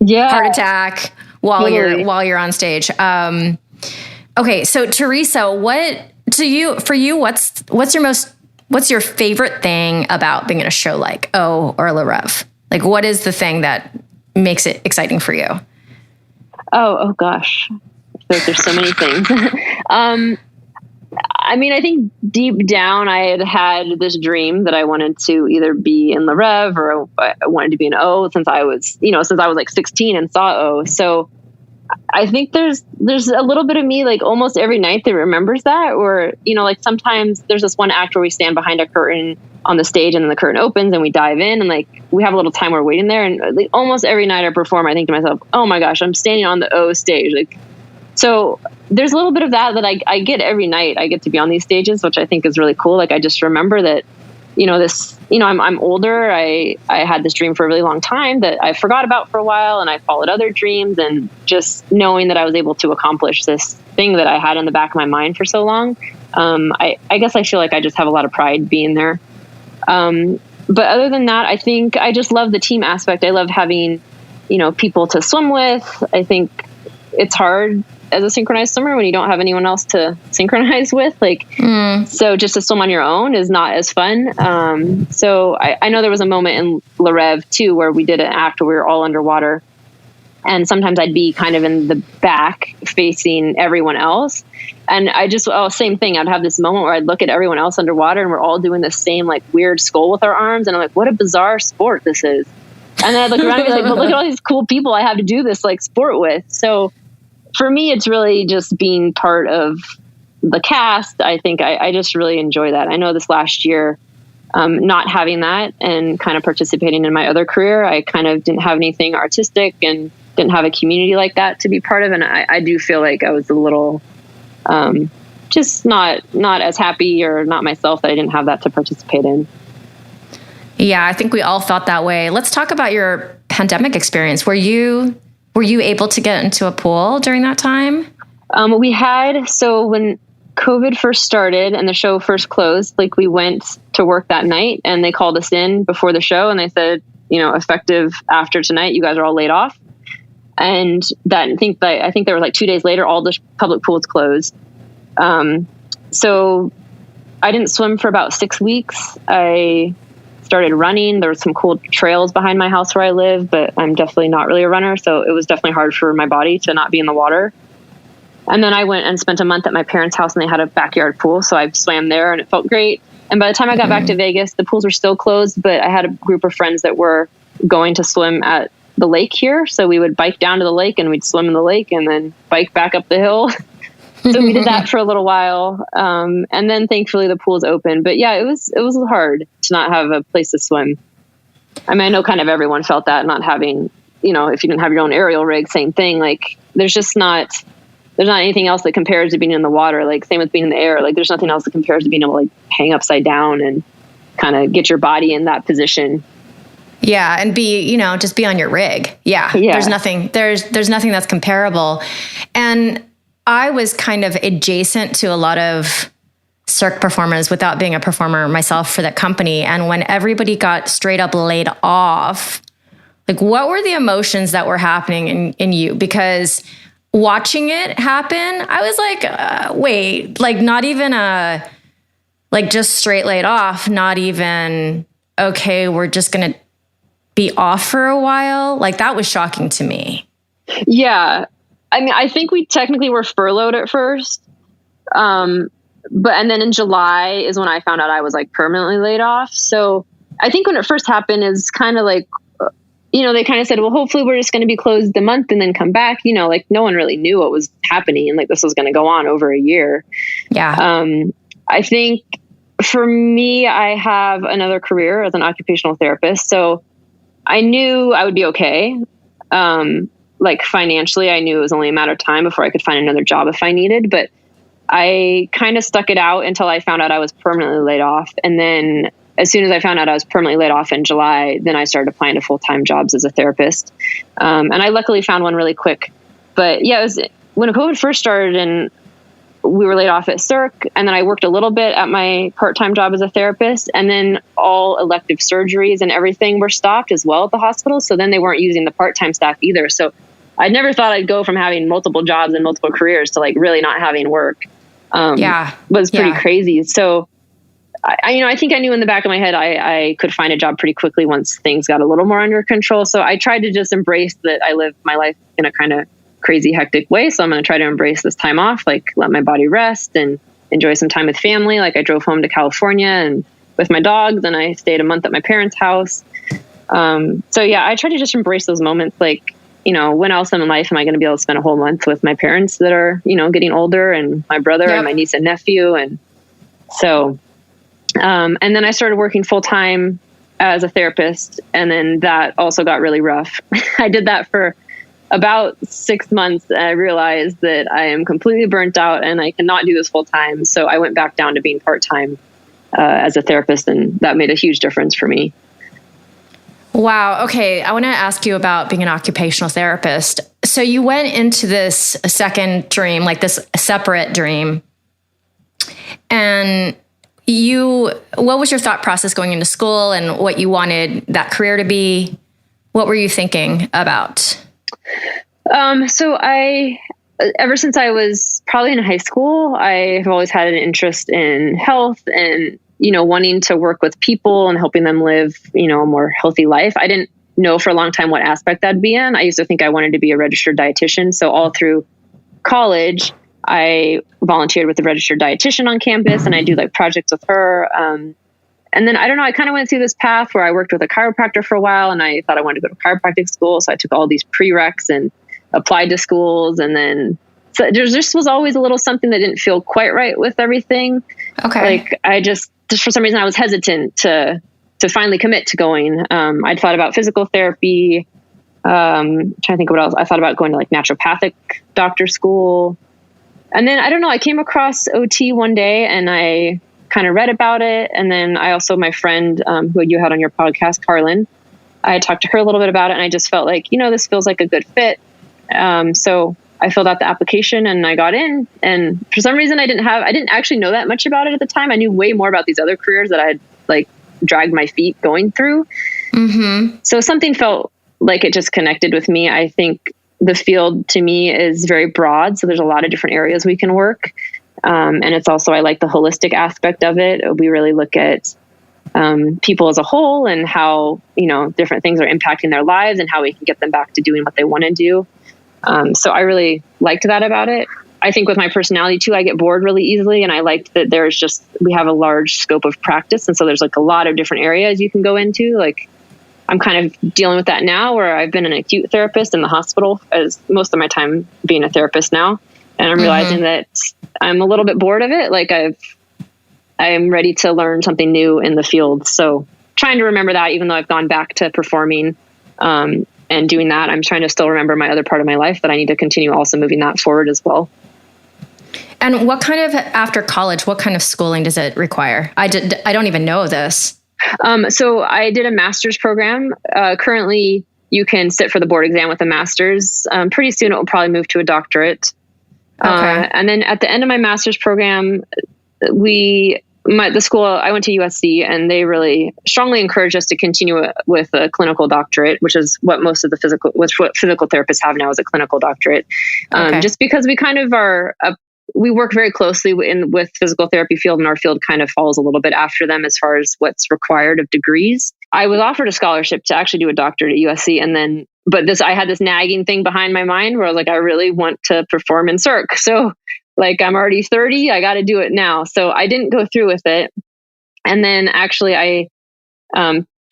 S1: heart attack while you're on stage. Okay. So Teresa, what's your favorite thing about being in a show like O or Le Rêve? Like, what is the thing that makes it exciting for you?
S2: Oh gosh. There's so many things. I think deep down I had this dream that I wanted to either be in Le Rêve or I wanted to be in O since I was like 16 and saw O. So I think there's a little bit of me, like almost every night that remembers that, or, like sometimes there's this one act where we stand behind a curtain on the stage and then the curtain opens and we dive in and like we have a little time we're waiting there. And like, almost every night I perform, I think to myself, oh my gosh, I'm standing on the O stage. Like, so there's a little bit of that I get every night. I get to be on these stages, which I think is really cool. Like, I just remember that, I'm older. I had this dream for a really long time that I forgot about for a while, and I followed other dreams, and just knowing that I was able to accomplish this thing that I had in the back of my mind for so long. I guess I feel like I just have a lot of pride being there. But other than that, I think I just love the team aspect. I love having, people to swim with. I think it's hard as a synchronized swimmer when you don't have anyone else to synchronize with, so just to swim on your own is not as fun. So I know there was a moment in Le Rêve too, where we did an act where we were all underwater, and sometimes I'd be kind of in the back facing everyone else. And same thing. I'd have this moment where I'd look at everyone else underwater and we're all doing the same like weird skull with our arms. And I'm like, what a bizarre sport this is. And then I'd look around and be like, but look at all these cool people I have to do this like sport with. So for me, it's really just being part of the cast. I think I just really enjoy that. I know this last year, not having that and kind of participating in my other career, I kind of didn't have anything artistic and didn't have a community like that to be part of. And I do feel like I was a little, just not as happy or not myself that I didn't have that to participate in.
S1: Yeah, I think we all felt that way. Let's talk about your pandemic experience. Were you able to get into a pool during that time? So when COVID first started and the show first closed, like we went to work that night and they called us in before the show and they said, effective after tonight, you guys are all laid off. And I think there was like 2 days later, all the public pools closed. So I didn't swim for about 6 weeks. I started running. There were some cool trails behind my house where I live, but I'm definitely not really a runner. So it was definitely hard for my body to not be in the water. And then I went and spent a month at my parents' house and they had a backyard pool. So I swam there and it felt great. And by the time I got back to Vegas, the pools were still closed, but I had a group of friends that were going to swim at the lake here. So we would bike down to the lake and we'd swim in the lake and then bike back up the hill. So we did that for a little while. And then thankfully the pool's open, but yeah, it was hard to not have a place to swim. I mean, I know kind of everyone felt that, not having, if you didn't have your own aerial rig, same thing. Like there's not anything else that compares to being in the water. Like same with being in the air. Like there's nothing else that compares to being able to like hang upside down and kind of get your body in that position. Yeah. And just be on your rig. Yeah. There's nothing that's comparable. And I was kind of adjacent to a lot of Cirque performers without being a performer myself for that company. And when everybody got straight up laid off, like what were the emotions that were happening in you? Because watching it happen, I was like, wait, like not even just straight laid off, not even, okay, we're just going to be off for a while. Like that was shocking to me.
S2: Yeah. I mean, I think we technically were furloughed at first. And then in July is when I found out I was like permanently laid off. So I think when it first happened is kind of like, they kind of said, well, hopefully we're just going to be closed a month and then come back. Like no one really knew what was happening and like this was going to go on over a year.
S1: Yeah.
S2: I think for me, I have another career as an occupational therapist. So I knew I would be okay. Like financially, I knew it was only a matter of time before I could find another job if I needed, but I kind of stuck it out until I found out I was permanently laid off. And then as soon as I found out I was permanently laid off in July, then I started applying to full-time jobs as a therapist. And I luckily found one really quick, but yeah, it was when COVID first started and we were laid off at Cirque. And then I worked a little bit at my part-time job as a therapist, and then all elective surgeries and everything were stopped as well at the hospital. So then they weren't using the part-time staff either. So I never thought I'd go from having multiple jobs and multiple careers to like really not having work. Was pretty crazy. So I think I knew in the back of my head, I could find a job pretty quickly once things got a little more under control. So I tried to just embrace that I live my life in a kind of crazy, hectic way. So I'm going to try to embrace this time off, like let my body rest and enjoy some time with family. Like I drove home to California and with my dogs, and I stayed a month at my parents' house. So yeah, I try to just embrace those moments. Like when else in life am I going to be able to spend a whole month with my parents that are, getting older, and my brother and my niece and nephew. And so, and then I started working full time as a therapist. And then that also got really rough. I did that for about 6 months. And I realized that I am completely burnt out and I cannot do this full time. So I went back down to being part-time as a therapist, and that made a huge difference for me.
S1: Wow. Okay. I want to ask you about being an occupational therapist. So you went into this second dream, like this separate dream. And what was your thought process going into school and what you wanted that career to be? What were you thinking about?
S2: So ever since I was probably in high school, I have always had an interest in health and, wanting to work with people and helping them live, a more healthy life. I didn't know for a long time what aspect that'd be in. I used to think I wanted to be a registered dietitian. So all through college, I volunteered with the registered dietitian on campus, and I do like projects with her. And then I don't know, I kind of went through this path where I worked with a chiropractor for a while, and I thought I wanted to go to chiropractic school. So I took all these prereqs and applied to schools. And then so there just was always a little something that didn't feel quite right with everything.
S1: Okay.
S2: Like I just for some reason I was hesitant to finally commit to going. I'd thought about physical therapy. Trying to think of what else. I thought about going to like naturopathic doctor school. And then I don't know, I came across OT one day and I kind of read about it. And then I also, my friend who you had on your podcast, Carlin, I talked to her a little bit about it, and I just felt like, this feels like a good fit. So I filled out the application and I got in, and for some reason I didn't actually know that much about it at the time. I knew way more about these other careers that I had like dragged my feet going through. Mm-hmm. So something felt like it just connected with me. I think the field to me is very broad. So there's a lot of different areas we can work. And it's also, I like the holistic aspect of it. We really look at people as a whole and how, different things are impacting their lives and how we can get them back to doing what they want to do. So I really liked that about it. I think with my personality too, I get bored really easily. And I liked that we have a large scope of practice. And so there's like a lot of different areas you can go into. Like I'm kind of dealing with that now, where I've been an acute therapist in the hospital as most of my time being a therapist now. And I'm realizing that I'm a little bit bored of it. Like I am ready to learn something new in the field. So trying to remember that, even though I've gone back to performing, and doing that, I'm trying to still remember my other part of my life that I need to continue also moving that forward as well. And
S1: after college, what kind of schooling does it require? I don't even know this.
S2: So I did a master's program. Currently you can sit for the board exam with a master's. Pretty soon it will probably move to a doctorate. Okay. And then at the end of my master's program, the school, I went to USC, and they really strongly encouraged us to continue with a clinical doctorate, which is what what physical therapists have now, is a clinical doctorate. Just because we kind of we work very closely with physical therapy field, and our field kind of falls a little bit after them as far as what's required of degrees. I was offered a scholarship to actually do a doctorate at USC, but I had this nagging thing behind my mind where I was like, I really want to perform in Cirque. So like, I'm already 30, I got to do it now. So I didn't go through with it. And then actually a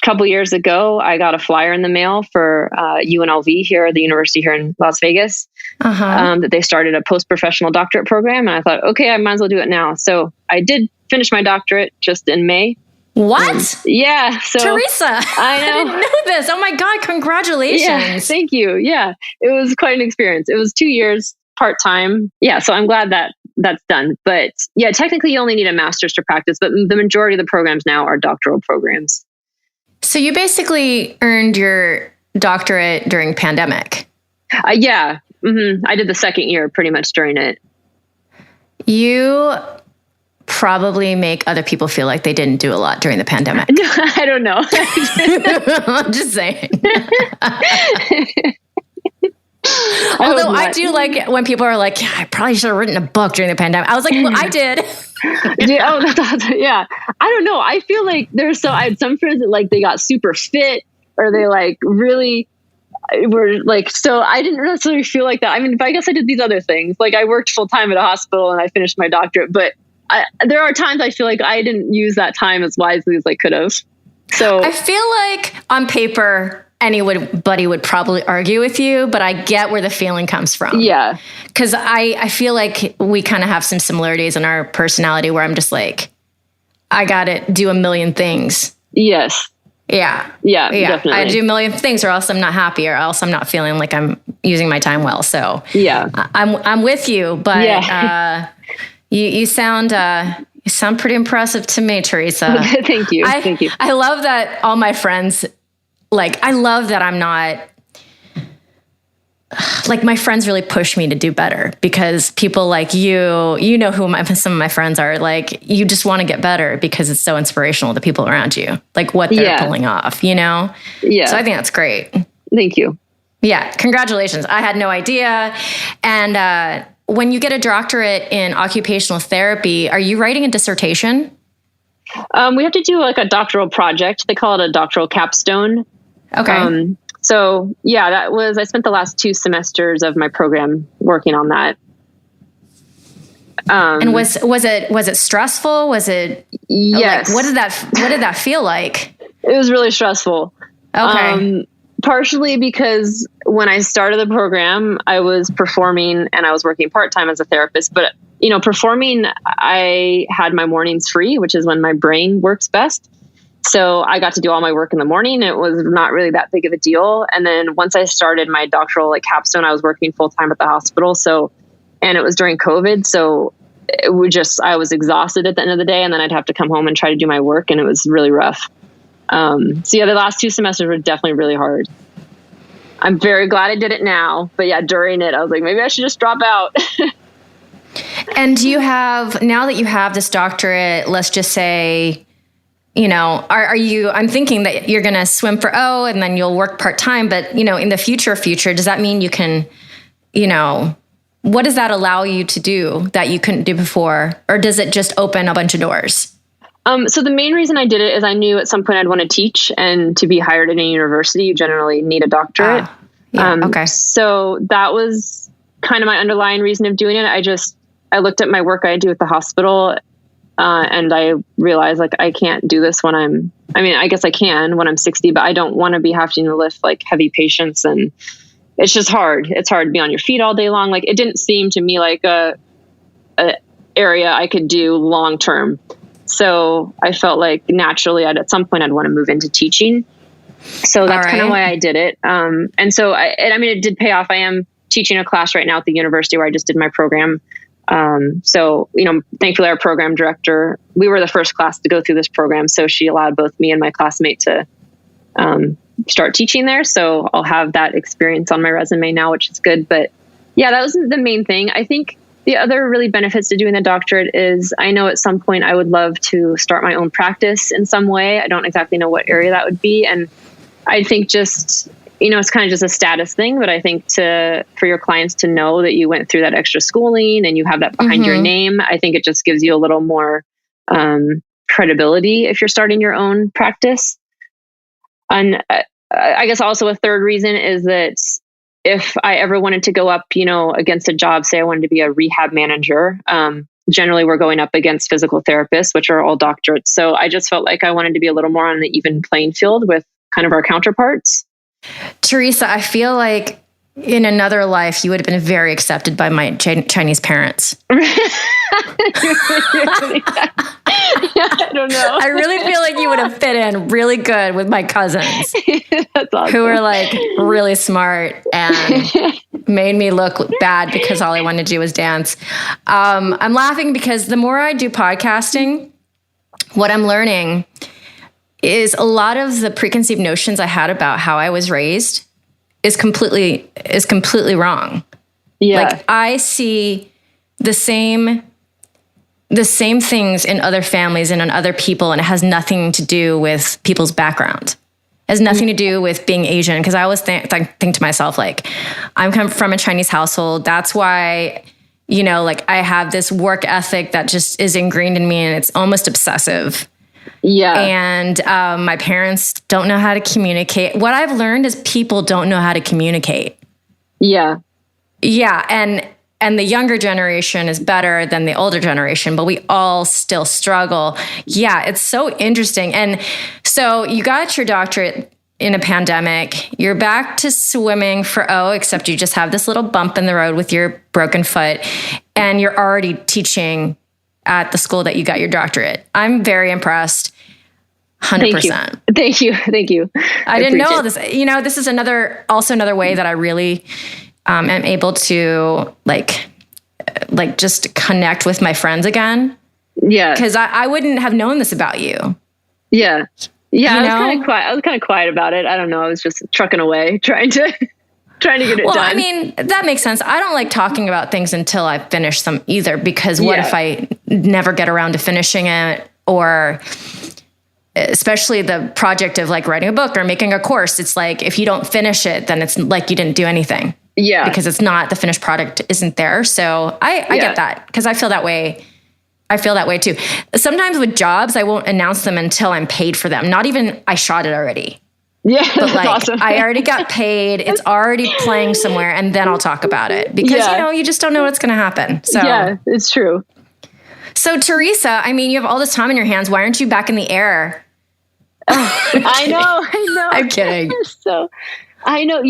S2: couple years ago, I got a flyer in the mail for UNLV here, the university here in Las Vegas, that they started a post-professional doctorate program. And I thought, okay, I might as well do it now. So I did finish my doctorate just in May.
S1: What?
S2: Yeah. So
S1: Teresa,
S2: I know.
S1: I didn't know this. Oh my God. Congratulations.
S2: Yeah, thank you. Yeah. It was quite an experience. It was 2 years part-time. Yeah. So I'm glad that that's done. But yeah, technically you only need a master's to practice, but the majority of the programs now are doctoral programs.
S1: So you basically earned your doctorate during pandemic.
S2: Yeah. Mm-hmm. I did the second year pretty much during it.
S1: You probably make other people feel like they didn't do a lot during the pandemic.
S2: No, I don't know.
S1: I'm just saying. Although I do like when people are like, yeah, I probably should have written a book during the pandemic. I was like, well, I did.
S2: Yeah, yeah. I don't know. I feel like I had some friends that like they got super fit, or they like really were like, so I didn't necessarily feel like that. I mean, I guess I did these other things. Like I worked full time at a hospital and I finished my doctorate, but there are times I feel like I didn't use that time as wisely as I could have. So
S1: I feel like on paper, anybody would probably argue with you, but I get where the feeling comes from.
S2: Yeah.
S1: Because I feel like we kind of have some similarities in our personality where I'm just like, I got to do a million things.
S2: Yes.
S1: Yeah.
S2: Yeah, definitely.
S1: I do a million things or else I'm not happy or else I'm not feeling like I'm using my time well. So
S2: yeah,
S1: I'm with you, but
S2: yeah.
S1: You sound pretty impressive to me, Teresa.
S2: Thank you. Thank you.
S1: I love that all my friends, like, I love that I'm not, like, my friends really push me to do better because people like you know who some of my friends are, like, you just want to get better because it's so inspirational to people around you, like what they're pulling off, you know?
S2: Yeah.
S1: So I think that's great.
S2: Thank you.
S1: Yeah. Congratulations. I had no idea. And when you get a doctorate in occupational therapy, are you writing a dissertation?
S2: We have to do like a doctoral project. They call it a doctoral capstone.
S1: Okay.
S2: So yeah, I spent the last 2 semesters of my program working on that.
S1: And was it stressful? Was it?
S2: Yes.
S1: Like, what did that feel like?
S2: It was really stressful.
S1: Okay.
S2: Partially because when I started the program, I was performing and I was working part-time as a therapist, but performing, I had my mornings free, which is when my brain works best. So I got to do all my work in the morning. It was not really that big of a deal. And then once I started my doctoral capstone, I was working full time at the hospital. And it was during COVID. So I was exhausted at the end of the day. And then I'd have to come home and try to do my work. And it was really rough. The last 2 semesters were definitely really hard. I'm very glad I did it now. But yeah, during it, I was like, maybe I should just drop out.
S1: And now that you have this doctorate, let's just say, I'm thinking that you're going to swim for and then you'll work part-time, but in the future, does that mean you can, what does that allow you to do that you couldn't do before? Or does it just open a bunch of doors?
S2: So the main reason I did it is I knew at some point I'd want to teach, and to be hired at a university, you generally need a doctorate.
S1: Okay.
S2: So that was kind of my underlying reason of doing it. I looked at my work I do at the hospital, and I realized I can't do this I guess I can when I'm 60, but I don't want to be having to lift heavy patients, and it's just hard. It's hard to be on your feet all day long. It didn't seem to me like a area I could do long term. So I felt like naturally at some point I'd want to move into teaching. So that's kind of why I did it. And so it did pay off. I am teaching a class right now at the university where I just did my program. Thankfully our program director, we were the first class to go through this program. So she allowed both me and my classmate to, start teaching there. So I'll have that experience on my resume now, which is good. But yeah, that was the main thing. I think the other really benefits to doing the doctorate is I know at some point I would love to start my own practice in some way. I don't exactly know what area that would be. And I think just, it's kind of just a status thing, but I think for your clients to know that you went through that extra schooling and you have that behind your name, I think it just gives you a little more credibility if you're starting your own practice. And I guess also a third reason is that if I ever wanted to go up, against a job, say I wanted to be a rehab manager, generally we're going up against physical therapists, which are all doctorates. So I just felt like I wanted to be a little more on the even playing field with kind of our counterparts.
S1: Teresa, I feel like in another life, you would have been very accepted by my Chinese parents.
S2: I don't know.
S1: I really feel like you would have fit in really good with my cousins.
S2: That's awesome.
S1: Who were really smart and made me look bad because all I wanted to do was dance. I'm laughing because the more I do podcasting, what I'm learning is a lot of the preconceived notions I had about how I was raised is completely wrong.
S2: Yeah.
S1: I see the same things in other families and in other people, and it has nothing to do with people's background. It has nothing to do with being Asian, because I always think to myself, I'm coming from a Chinese household. That's why, I have this work ethic that just is ingrained in me, and it's almost obsessive.
S2: Yeah.
S1: And my parents don't know how to communicate. What I've learned is people don't know how to communicate.
S2: Yeah.
S1: Yeah. And the younger generation is better than the older generation, but we all still struggle. Yeah, it's so interesting. And so you got your doctorate in a pandemic. You're back to swimming for except you just have this little bump in the road with your broken foot, and you're already teaching at the school that you got your doctorate. I'm very impressed. 100%.
S2: Thank you.
S1: I didn't know this. This is another way that I really am able to like just connect with my friends again.
S2: Yeah.
S1: Because I wouldn't have known this about you.
S2: Yeah. Yeah. I was kind of quiet about it. I don't know. I was just trucking away, trying to get it done.
S1: I mean, that makes sense. I don't like talking about things until I finish them either, because what if I never get around to finishing it, or especially the project of like writing a book or making a course. It's like, if you don't finish it, then it's like you didn't do anything.
S2: Yeah.
S1: Because it's not, the finished product isn't there. So I get that, because I feel that way. I feel that way too. Sometimes with jobs, I won't announce them until I'm paid for them. Not even I shot it already.
S2: Yeah.
S1: But like,
S2: awesome.
S1: I already got paid. It's already playing somewhere, and then I'll talk about it, because you just don't know what's going to happen. So
S2: yeah, it's true.
S1: So Teresa, I mean, you have all this time in your hands. Why aren't you back in the air?
S2: I know.
S1: I'm kidding.
S2: So I know,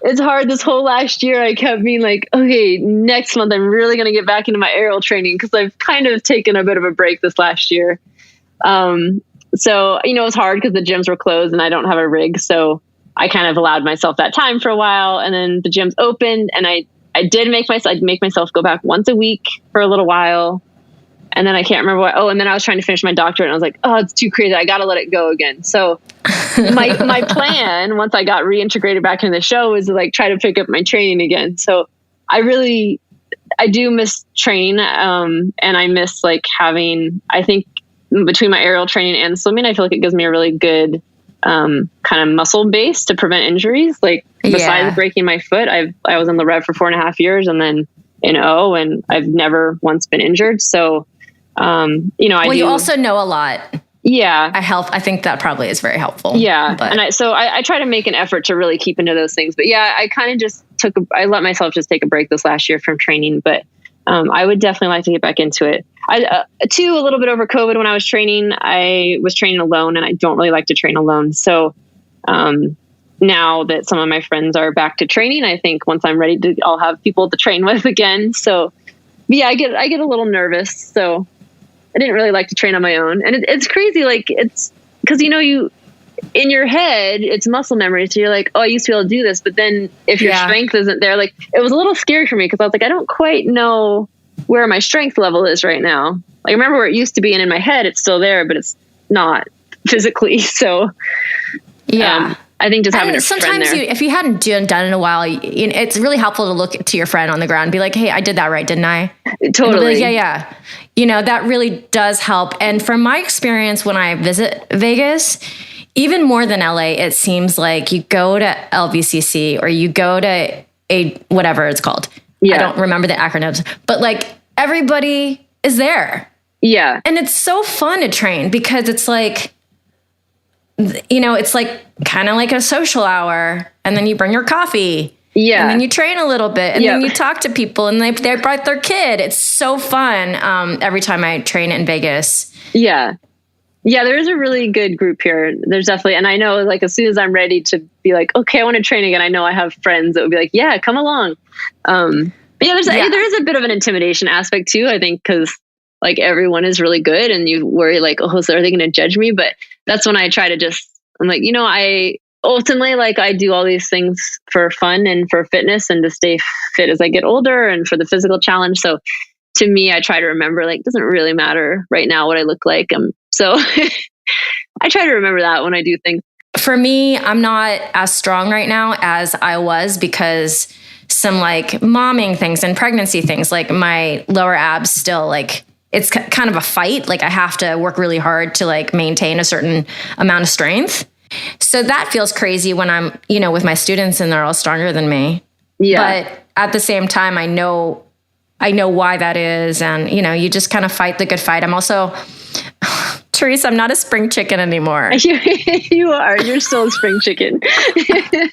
S2: it's hard. This whole last year, I kept being like, okay, next month, I'm really going to get back into my aerial training, because I've kind of taken a bit of a break this last year. So, it's hard because the gyms were closed and I don't have a rig. So I kind of allowed myself that time for a while, and then the gyms opened, and I'd make myself go back once a week for a little while. And then I can't remember what. And then I was trying to finish my doctorate, and I was like, oh, it's too crazy. I got to let it go again. So my plan, once I got reintegrated back into the show, was to like try to pick up my training again. So I do miss training. And I miss like having, I think between my aerial training and swimming, I feel like it gives me a really good kind of muscle base to prevent injuries. Like besides breaking my foot, I was in the rev for 4.5 years, and then in O, and I've never once been injured. So, you also know a lot. Yeah.
S1: I think that probably is very helpful.
S2: Yeah.
S1: But.
S2: And I try to make an effort to really keep into those things, but yeah, I kind of just I let myself just take a break this last year from training, but, I would definitely like to get back into it. A little bit over COVID, when I was training alone, and I don't really like to train alone. So, now that some of my friends are back to training, I think once I'm ready to, I'll have people to train with again. So yeah, I get a little nervous. So I didn't really like to train on my own. And it's crazy. Like it's because, you in your head, it's muscle memory. So you're like, oh, I used to be able to do this. But then if your strength isn't there, like it was a little scary for me, because I was like, I don't quite know where my strength level is right now. Like I remember where it used to be, and in my head, it's still there, but it's not physically. So yeah. I think just having a friend there.
S1: Sometimes if you hadn't done it in a while, it's really helpful to look to your friend on the ground and be like, hey, I did that right, didn't I?
S2: Totally.
S1: Like, yeah. That really does help. And from my experience, when I visit Vegas, even more than LA, it seems like you go to LVCC or you go to whatever it's called. Yeah. I don't remember the acronyms, but like everybody is there.
S2: Yeah.
S1: And it's so fun to train, because it's like, it's like kind of like a social hour, and then you bring your coffee. Yeah. And then you train a little bit, and then you talk to people, and they brought their kid. It's so fun. Every time I train in Vegas. Yeah.
S2: Yeah. There is a really good group here. There's definitely, and I know like as soon as I'm ready to be like, okay, I want to train again, I know I have friends that would be like, yeah, come along. But yeah, there is a bit of an intimidation aspect too, I think, because like everyone is really good, and you worry like, oh, so are they going to judge me? But that's when I try to I'm like, I ultimately, like, I do all these things for fun and for fitness and to stay fit as I get older and for the physical challenge. So to me, I try to remember, like, it doesn't really matter right now what I look like. So I try to remember that when I do things.
S1: For me, I'm not as strong right now as I was, because some like momming things and pregnancy things, like my lower abs still, like, it's kind of a fight. Like I have to work really hard to like maintain a certain amount of strength. So that feels crazy when I'm, with my students and they're all stronger than me. Yeah. But at the same time, I know why that is. And, you just kind of fight the good fight. I'm also, Teresa, I'm not a spring chicken anymore.
S2: You are. You're still a spring chicken.
S1: I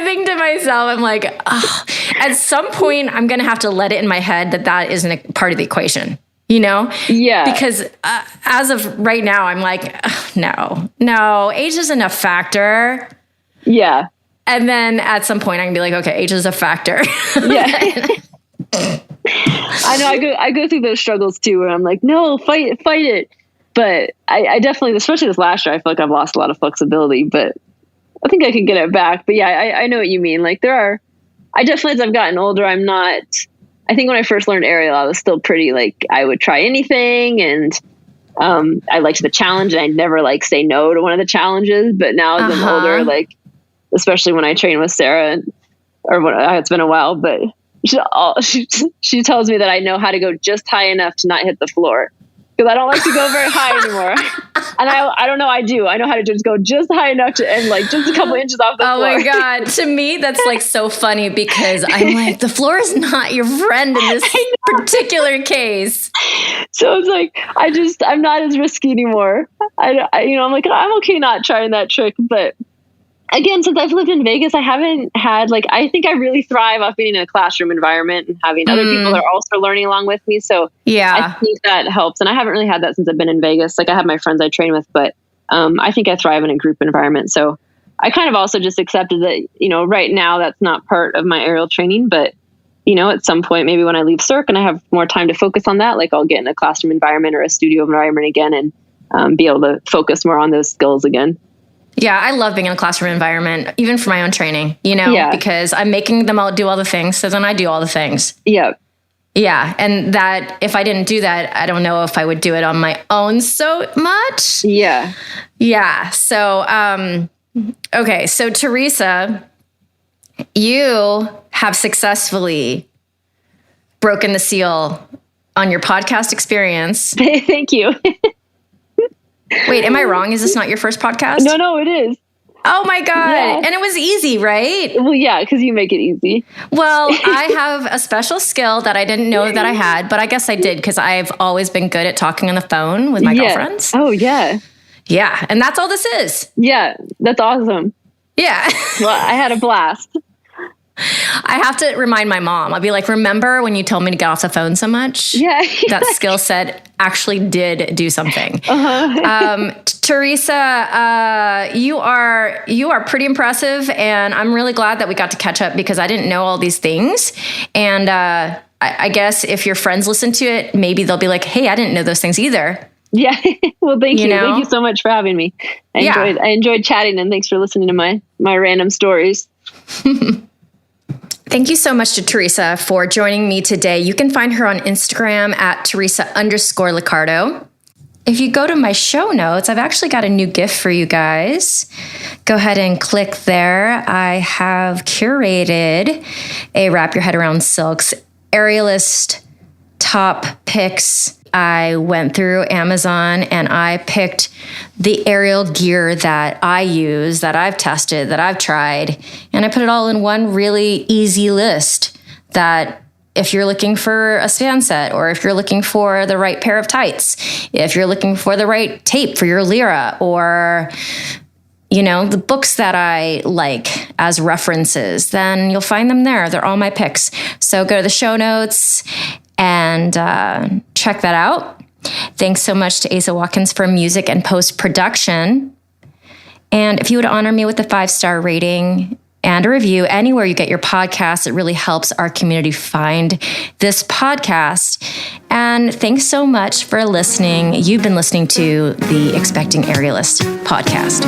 S1: think to myself, I'm like, at some point, I'm going to have to let it in my head that isn't a part of the equation. you know?
S2: Yeah.
S1: Because as of right now, I'm like, no, age isn't a factor.
S2: Yeah.
S1: And then at some point I can be like, okay, age is a factor.
S2: Yeah. I know I go through those struggles too, where I'm like, no, fight it. But I definitely, especially this last year, I feel like I've lost a lot of flexibility, but I think I can get it back. But yeah, I know what you mean. Like I definitely, as I've gotten older, I think when I first learned aerial, I was still pretty like, I would try anything, and I liked the challenge, and I'd never like say no to one of the challenges. But now as I'm older, like, especially when I train with Sarah, it's been a while, but she tells me that I know how to go just high enough to not hit the floor, because I don't like to go very high anymore. And I don't know, I do. I know how to just go just high enough to end like just a couple inches off the floor.
S1: Oh my God. To me, that's like so funny, because I'm like, the floor is not your friend in this particular case.
S2: So it's like, I'm not as risky anymore. I'm like, I'm okay not trying that trick. But again, since I've lived in Vegas, I haven't had I think I really thrive off being in a classroom environment and having other people that are also learning along with me. So yeah, I think that helps. And I haven't really had that since I've been in Vegas. Like, I have my friends I train with, but I think I thrive in a group environment. So I kind of also just accepted that, right now that's not part of my aerial training, but at some point, maybe when I leave Cirque and I have more time to focus on that, like I'll get in a classroom environment or a studio environment again and be able to focus more on those skills again.
S1: Yeah, I love being in a classroom environment, even for my own training, because I'm making them all do all the things. So then I do all the things.
S2: Yeah.
S1: Yeah. And that if I didn't do that, I don't know if I would do it on my own so much.
S2: Yeah.
S1: Yeah. So, okay. So Teresa, you have successfully broken the seal on your podcast experience.
S2: Thank you.
S1: Wait, am I wrong? Is this not your first podcast?
S2: No, it is.
S1: Oh my God. Yeah. And it was easy, right?
S2: Well, yeah, because you make it easy.
S1: Well, I have a special skill that I didn't know that I had, but I guess I did, because I've always been good at talking on the phone with my girlfriends.
S2: Oh, yeah.
S1: Yeah. And that's all this is.
S2: Yeah. That's awesome.
S1: Yeah.
S2: Well, I had a blast.
S1: I have to remind my mom. I'll be like, remember when you told me to get off the phone so much?
S2: Yeah.
S1: That skill set actually did do something. Teresa, you are pretty impressive, and I'm really glad that we got to catch up, because I didn't know all these things. And I guess if your friends listen to it, maybe they'll be like, hey, I didn't know those things either.
S2: Yeah. Well, thank you. Thank you so much for having me. I enjoyed chatting, and thanks for listening to my random stories.
S1: Thank you so much to Teresa for joining me today. You can find her on Instagram at Teresa_Liccardo. If you go to my show notes, I've actually got a new gift for you guys. Go ahead and click there. I have curated a Wrap Your Head Around Silks aerialist top picks. I went through Amazon and I picked the aerial gear that I use, that I've tested, that I've tried, and I put it all in one really easy list that if you're looking for a span set, or if you're looking for the right pair of tights, if you're looking for the right tape for your lyra, or the books that I like as references, then you'll find them there. They're all my picks. So go to the show notes and check that out. Thanks so much to Asa Watkins for music and post-production. And if you would honor me with a 5-star rating and a review anywhere you get your podcast, it really helps our community find this podcast. And thanks so much for listening. You've been listening to the Expecting Aerialist podcast.